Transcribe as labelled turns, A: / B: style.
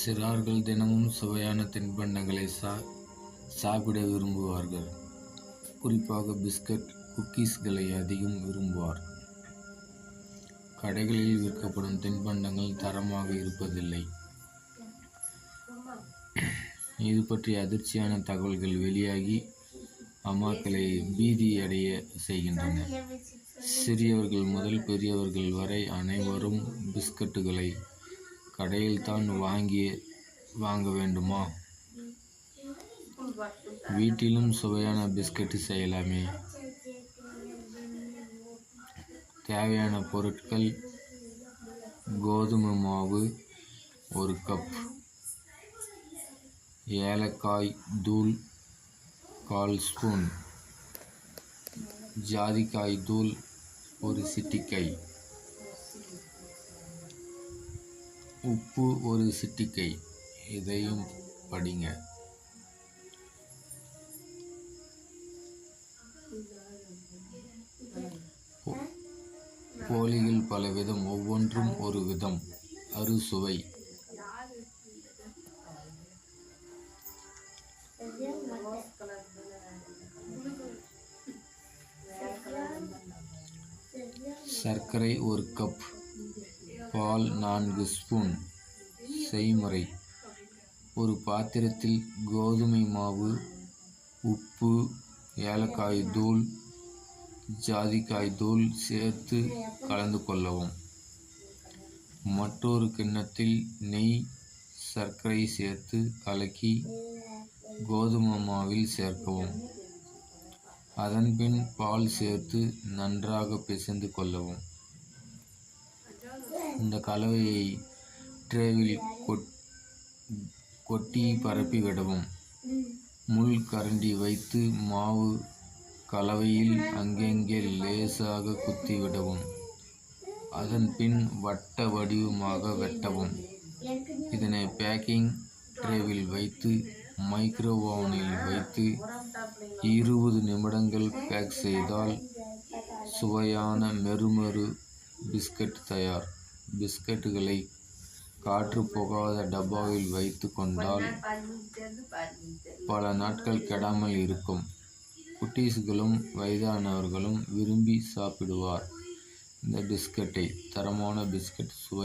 A: சிறார்கள் தினமும் சுவையான தின்பண்டங்களை சாப்பிட விரும்புவார்கள். குறிப்பாக பிஸ்கட், குக்கீஸ்களை அதிகம் விரும்புவார். கடைகளில் விற்கப்படும் தின்பண்டங்கள் தரமாக இருப்பதில்லை. இது பற்றிய அதிர்ச்சியான தகவல்கள் வெளியாகி அம்மாக்களை பீதியடைய செய்கின்றன. சிறியவர்கள் முதல் பெரியவர்கள் வரை அனைவரும் பிஸ்கட்டுகளை கடையில்தான் வாங்க வேண்டுமா? வீட்டிலும் சுவையான பிஸ்கட் செய்யலாமே. தேவையான பொருட்கள்: கோதுமை மாவு 1 கப், ஏலக்காய் தூள் 1/4 ஸ்பூன், ஜாதிக்காய் தூள் 1 சிட்டிகை, உப்பு 1 சிட்டிகை. இதையும் படிங்க. போலிகள் பலவிதம், ஒவ்வொன்றும் ஒரு விதம், அறுசுவை. சர்க்கரை 1 கப், பால் 4 ஸ்பூன். செய்முறை: ஒரு பாத்திரத்தில் கோதுமை மாவு, உப்பு, ஏலக்காய் தூள், ஜாதிக்காய் தூள் சேர்த்து கலந்து கொள்ளவும். மற்றொரு கிண்ணத்தில் நெய், சர்க்கரை சேர்த்து கலக்கி கோதுமை மாவில் சேர்க்கவும். அதன்பின் பால் சேர்த்து நன்றாக பிசைந்து கொள்ளவும். இந்த கலவையை ட்ரேவில் கொட்டி பரப்பி விடவும். முள் கரண்டி வைத்து மாவு கலவையில் அங்கங்கே லேசாக குத்தி விடவும். அதன்பின் வட்ட வடிவமாக வெட்டவும். இதனை பேக்கிங் ட்ரேவில் வைத்து மைக்ரோ ஓவனில் வைத்து 20 நிமிடங்கள் பேக் செய்தால் சுவையான மெருமெரு பிஸ்கட் தயார். பிஸ்கட்டுகளை காற்று புகாத டப்பாவில் வைத்து கொண்டால் பல நாட்கள் கெடாமல் இருக்கும். குட்டீஸ்களும் வயதானவர்களும் விரும்பி சாப்பிடுவார் இந்த பிஸ்கட்டை. தரமான பிஸ்கட், சுவை